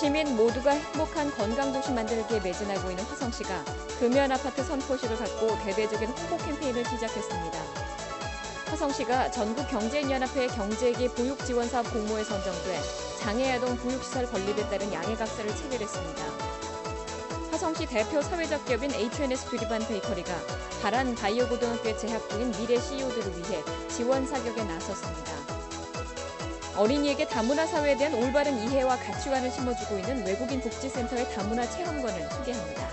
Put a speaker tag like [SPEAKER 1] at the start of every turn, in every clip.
[SPEAKER 1] 시민 모두가 행복한 건강도시 만들기에 매진하고 있는 화성시가 금연 아파트 선포식을 갖고 대대적인 홍보 캠페인을 시작했습니다. 화성시가 전국경제인연합회 경제기 보육지원사업 공모에 선정돼 장애아동 보육시설 건립에 따른 양해각서를 체결했습니다. 화성시 대표 사회적 기업인 H&S 두리반 베이커리가 바란 바이오고등학교에 재학 중인 미래 CEO들을 위해 지원 사격에 나섰습니다. 어린이에게 다문화 사회에 대한 올바른 이해와 가치관을 심어주고 있는 외국인 복지센터의 다문화 체험관을 소개합니다.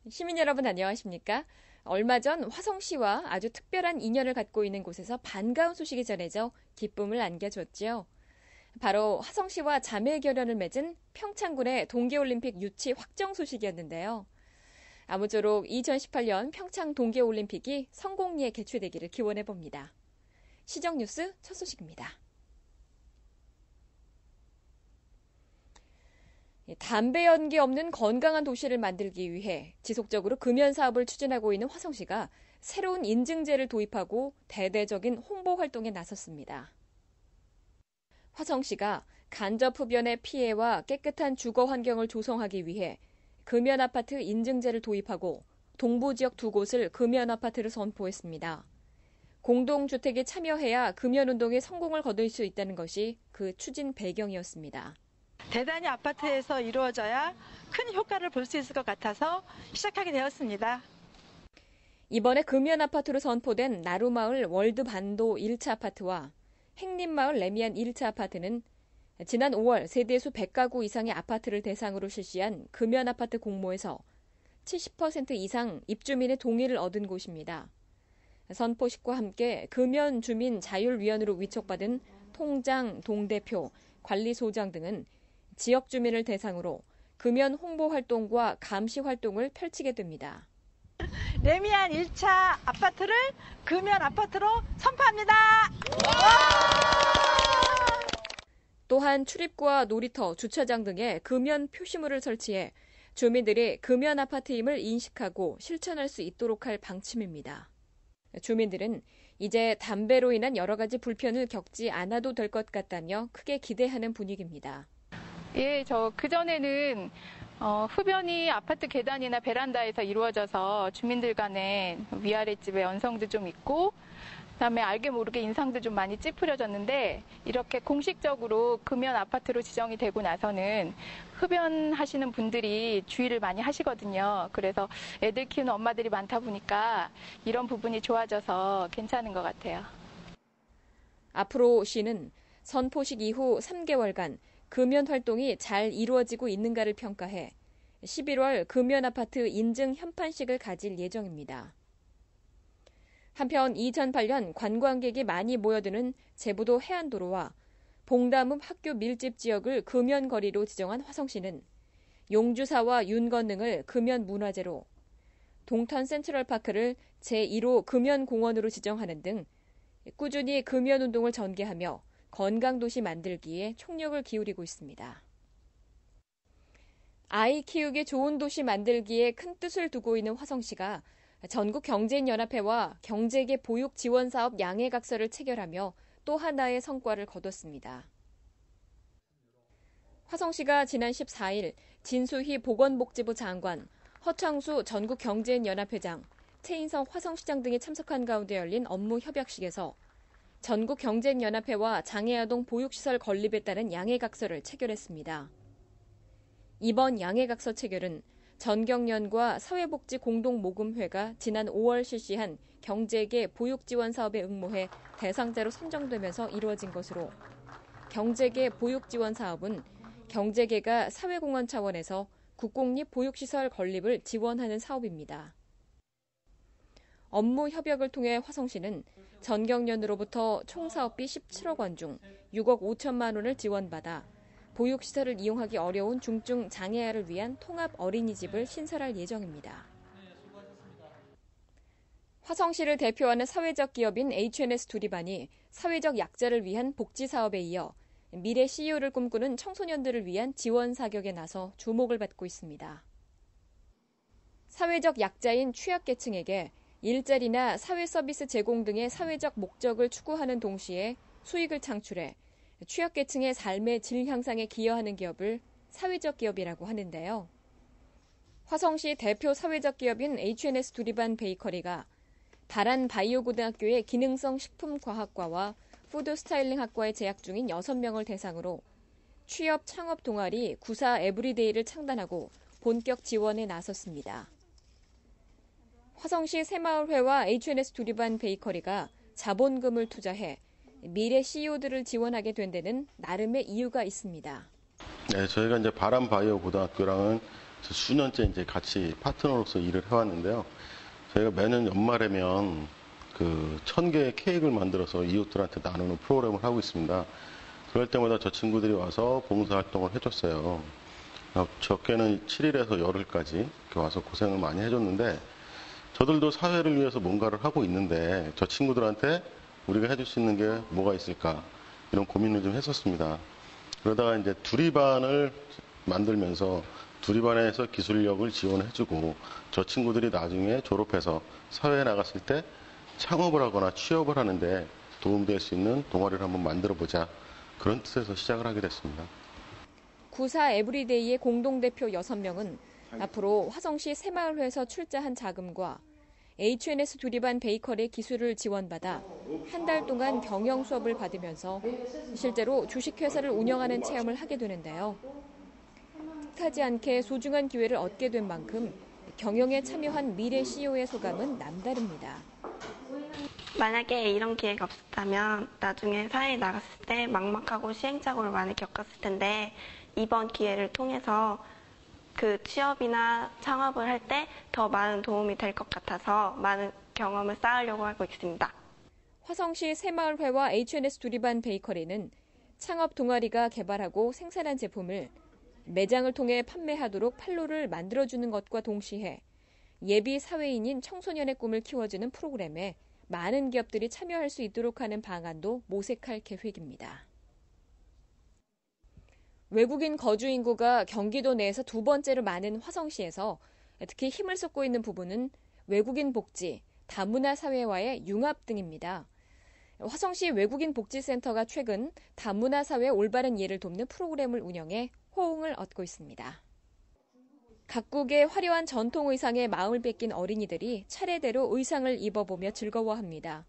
[SPEAKER 1] 시민 여러분 안녕하십니까? 얼마 전 화성시와 아주 특별한 인연을 갖고 있는 곳에서 반가운 소식이 전해져 기쁨을 안겨줬죠. 바로 화성시와 자매 결연을 맺은 평창군의 동계올림픽 유치 확정 소식이었는데요. 아무쪼록 2018년 평창 동계올림픽이 성공리에 개최되기를 기원해봅니다. 시정뉴스 첫 소식입니다. 담배 연기 없는 건강한 도시를 만들기 위해 지속적으로 금연 사업을 추진하고 있는 화성시가 새로운 인증제를 도입하고 대대적인 홍보 활동에 나섰습니다. 화성시가 간접 흡연의 피해와 깨끗한 주거 환경을 조성하기 위해 금연 아파트 인증제를 도입하고 동부 지역 2곳을 금연 아파트로 선포했습니다. 공동주택에 참여해야 금연운동에 성공을 거둘 수 있다는 것이 그 추진 배경이었습니다.
[SPEAKER 2] 대단히 아파트에서 이루어져야 큰 효과를 볼 수 있을 것 같아서 시작하게 되었습니다.
[SPEAKER 1] 이번에 금연 아파트로 선포된 나루마을 월드반도 1차 아파트와 행림마을 레미안 1차 아파트는 지난 5월 세대수 100가구 이상의 아파트를 대상으로 실시한 금연 아파트 공모에서 70% 이상 입주민의 동의를 얻은 곳입니다. 선포식과 함께 금연 주민 자율위원으로 위촉받은 통장, 동대표, 관리소장 등은 지역 주민을 대상으로 금연 홍보 활동과 감시 활동을 펼치게 됩니다.
[SPEAKER 2] 레미안 1차 아파트를 금연 아파트로 선포합니다.
[SPEAKER 1] 또한 출입구와 놀이터, 주차장 등에 금연 표시물을 설치해 주민들이 금연 아파트임을 인식하고 실천할 수 있도록 할 방침입니다. 주민들은 이제 담배로 인한 여러 가지 불편을 겪지 않아도 될 것 같다며 크게 기대하는 분위기입니다.
[SPEAKER 3] 예, 저 그전에는 흡연이 아파트 계단이나 베란다에서 이루어져서 주민들 간에 위아랫집에 언성도 좀 있고 그다음에 알게 모르게 인상도 좀 많이 찌푸려졌는데 이렇게 공식적으로 금연 아파트로 지정이 되고 나서는 흡연하시는 분들이 주의를 많이 하시거든요. 그래서 애들 키우는 엄마들이 많다 보니까 이런 부분이 좋아져서 괜찮은 것 같아요.
[SPEAKER 1] 앞으로 시는 선포식 이후 3개월간 금연 활동이 잘 이루어지고 있는가를 평가해 11월 금연 아파트 인증 현판식을 가질 예정입니다. 한편 2008년 관광객이 많이 모여드는 제부도 해안도로와 봉담읍 학교 밀집 지역을 금연거리로 지정한 화성시는 용주사와 윤건 등을 금연 문화재로, 동탄 센트럴파크를 제1호 금연공원으로 지정하는 등 꾸준히 금연운동을 전개하며 건강도시 만들기에 총력을 기울이고 있습니다. 아이 키우기 좋은 도시 만들기에 큰 뜻을 두고 있는 화성시가 전국경제인연합회와 경제계 보육지원사업 양해각서를 체결하며 또 하나의 성과를 거뒀습니다. 화성시가 지난 14일 진수희 보건복지부 장관, 허창수 전국경제인연합회장, 최인성 화성시장 등이 참석한 가운데 열린 업무 협약식에서 전국경제인연합회와 장애아동 보육시설 건립에 따른 양해각서를 체결했습니다. 이번 양해각서 체결은 전경련과 사회복지공동모금회가 지난 5월 실시한 경제계 보육지원 사업에 응모해 대상자로 선정되면서 이루어진 것으로 경제계 보육지원 사업은 경제계가 사회공헌 차원에서 국공립 보육시설 건립을 지원하는 사업입니다. 업무 협약을 통해 화성시는 전경련으로부터 총 사업비 17억 원 중 6억 5천만 원을 지원받아 보육시설을 이용하기 어려운 중증 장애아를 위한 통합 어린이집을 신설할 예정입니다. 화성시를 대표하는 사회적 기업인 H&S 두리반이 사회적 약자를 위한 복지 사업에 이어 미래 CEO를 꿈꾸는 청소년들을 위한 지원 사격에 나서 주목을 받고 있습니다. 사회적 약자인 취약계층에게 일자리나 사회 서비스 제공 등의 사회적 목적을 추구하는 동시에 수익을 창출해 취약계층의 삶의 질 향상에 기여하는 기업을 사회적 기업이라고 하는데요. 화성시 대표 사회적 기업인 H&S 두리반 베이커리가 바란 바이오고등학교의 기능성 식품과학과와 푸드 스타일링 학과에 재학 중인 6명을 대상으로 취업 창업 동아리 구사 에브리데이를 창단하고 본격 지원에 나섰습니다. 화성시 새마을회와 H&S 두리반 베이커리가 자본금을 투자해 미래 CEO들을 지원하게 된 데는 나름의 이유가 있습니다.
[SPEAKER 4] 네, 저희가 이제 바람 바이오 고등학교랑은 수년째 이제 같이 파트너로서 일을 해왔는데요. 저희가 매년 연말에면 1000개의 케이크를 만들어서 이웃들한테 나누는 프로그램을 하고 있습니다. 그럴 때마다 저 친구들이 와서 봉사활동을 해줬어요. 적게는 7일에서 열흘까지 이렇게 와서 고생을 많이 해줬는데 저들도 사회를 위해서 뭔가를 하고 있는데 저 친구들한테 우리가 해줄 수 있는 게 뭐가 있을까 이런 고민을 좀 했었습니다. 그러다가 이제 두리반을 만들면서 두리반에서 기술력을 지원해주고 저 친구들이 나중에 졸업해서 사회에 나갔을 때 창업을 하거나 취업을 하는데 도움될 수 있는 동아리를 한번 만들어보자. 그런 뜻에서 시작을 하게 됐습니다.
[SPEAKER 1] 구사 에브리데이의 공동대표 6명은 앞으로 화성시 새마을회에서 출자한 자금과 H&S 두리반 베이커리 기술을 지원받아 한 달 동안 경영 수업을 받으면서 실제로 주식회사를 운영하는 체험을 하게 되는데요. 뜻하지 않게 소중한 기회를 얻게 된 만큼 경영에 참여한 미래 CEO의 소감은 남다릅니다.
[SPEAKER 5] 만약에 이런 기회가 없었다면 나중에 사회에 나갔을 때 막막하고 시행착오를 많이 겪었을 텐데 이번 기회를 통해서 그 취업이나 창업을 할 때 더 많은 도움이 될 것 같아서 많은 경험을 쌓으려고 하고 있습니다.
[SPEAKER 1] 화성시 새마을회와 H&S 두리반 베이커리는 창업 동아리가 개발하고 생산한 제품을 매장을 통해 판매하도록 판로를 만들어주는 것과 동시에 예비 사회인인 청소년의 꿈을 키워주는 프로그램에 많은 기업들이 참여할 수 있도록 하는 방안도 모색할 계획입니다. 외국인 거주 인구가 경기도 내에서 두 번째로 많은 화성시에서 특히 힘을 쏟고 있는 부분은 외국인 복지, 다문화 사회와의 융합 등입니다. 화성시 외국인 복지센터가 최근 다문화 사회의 올바른 이해를 돕는 프로그램을 운영해 호응을 얻고 있습니다. 각국의 화려한 전통 의상에 마음을 뺏긴 어린이들이 차례대로 의상을 입어보며 즐거워합니다.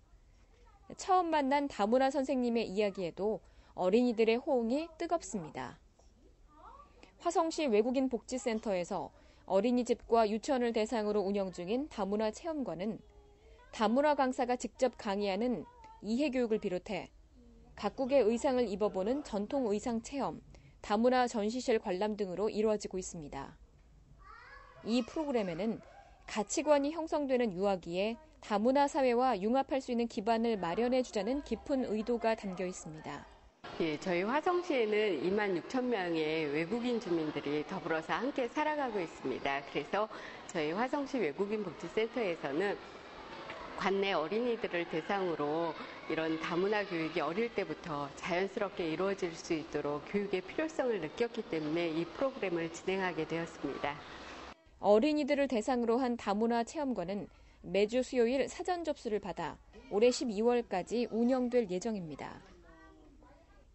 [SPEAKER 1] 처음 만난 다문화 선생님의 이야기에도 어린이들의 호응이 뜨겁습니다. 화성시 외국인 복지센터에서 어린이집과 유치원을 대상으로 운영 중인 다문화 체험관은 다문화 강사가 직접 강의하는 이해교육을 비롯해 각국의 의상을 입어보는 전통 의상 체험, 다문화 전시실 관람 등으로 이루어지고 있습니다. 이 프로그램에는 가치관이 형성되는 유아기에 다문화 사회와 융합할 수 있는 기반을 마련해 주자는 깊은 의도가 담겨 있습니다.
[SPEAKER 6] 예, 저희 화성시에는 2만 6천 명의 외국인 주민들이 더불어서 함께 살아가고 있습니다. 그래서 저희 화성시 외국인 복지센터에서는 관내 어린이들을 대상으로 이런 다문화 교육이 어릴 때부터 자연스럽게 이루어질 수 있도록 교육의 필요성을 느꼈기 때문에 이 프로그램을 진행하게 되었습니다.
[SPEAKER 1] 어린이들을 대상으로 한 다문화 체험관은 매주 수요일 사전 접수를 받아 올해 12월까지 운영될 예정입니다.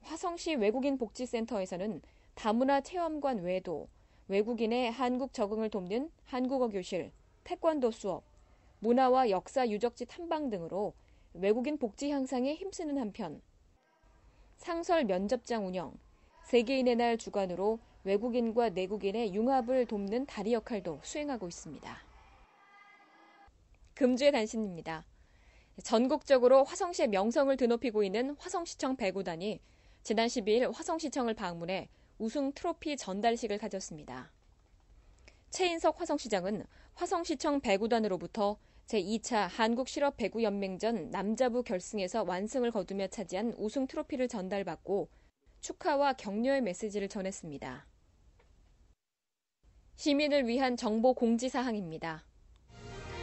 [SPEAKER 1] 화성시 외국인 복지센터에서는 다문화 체험관 외에도 외국인의 한국 적응을 돕는 한국어 교실, 태권도 수업, 문화와 역사 유적지 탐방 등으로 외국인 복지 향상에 힘쓰는 한편 상설 면접장 운영, 세계인의 날 주관으로 외국인과 내국인의 융합을 돕는 다리 역할도 수행하고 있습니다. 금주의 단신입니다. 전국적으로 화성시의 명성을 드높이고 있는 화성시청 배구단이 지난 12일 화성시청을 방문해 우승 트로피 전달식을 가졌습니다. 최인석 화성시장은 화성시청 배구단으로부터 제2차 한국실업배구연맹전 남자부 결승에서 완승을 거두며 차지한 우승 트로피를 전달받고 축하와 격려의 메시지를 전했습니다. 시민을 위한 정보 공지 사항입니다.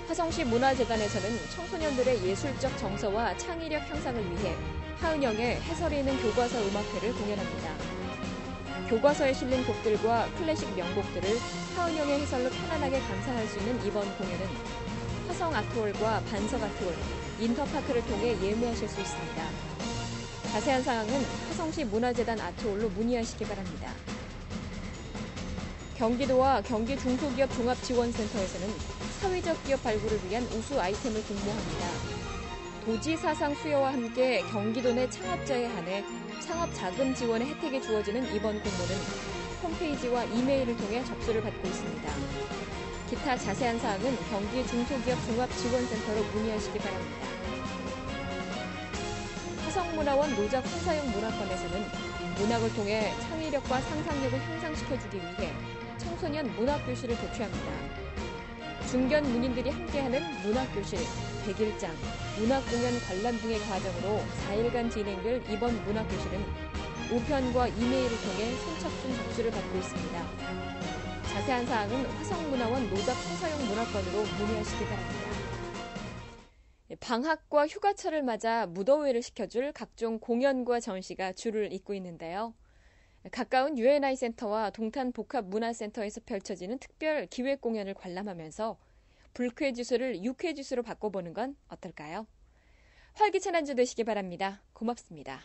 [SPEAKER 1] 화성시 문화재단에서는 청소년들의 예술적 정서와 창의력 향상을 위해 하은영의 해설이 있는 교과서 음악회를 공연합니다. 교과서에 실린 곡들과 클래식 명곡들을 하은영의 해설로 편안하게 감상할 수 있는 이번 공연은 화성 아트홀과 반석 아트홀, 인터파크를 통해 예매하실 수 있습니다. 자세한 사항은 화성시 문화재단 아트홀로 문의하시기 바랍니다. 경기도와 경기 중소기업 종합지원센터에서는 사회적 기업 발굴을 위한 우수 아이템을 공모합니다. 도지사상 수여와 함께 경기도 내 창업자에 한해 창업 자금 지원의 혜택이 주어지는 이번 공모는 홈페이지와 이메일을 통해 접수를 받고 있습니다. 기타 자세한 사항은 경기 중소기업 종합지원센터로 문의하시기 바랍니다. 화성문화원 노작 홍사용 문화권에서는 문학을 통해 창의력과 상상력을 향상시켜주기 위해 청소년 문학교실을 개최합니다. 중견 문인들이 함께하는 문학교실, 백일장, 문학공연 관람 등의 과정으로 4일간 진행될 이번 문학교실은 우편과 이메일을 통해 선착순 접수를 받고 있습니다. 자세한 사항은 화성문화원 노작 홍사용 문화권으로 문의하시기 바랍니다. 방학과 휴가철을 맞아 무더위를 식혀줄 각종 공연과 전시가 줄을 잇고 있는데요. 가까운 UNI 센터와 동탄 복합문화센터에서 펼쳐지는 특별 기획 공연을 관람하면서 불쾌 지수를 유쾌 지수로 바꿔보는 건 어떨까요? 활기찬 한 주 되시기 바랍니다. 고맙습니다.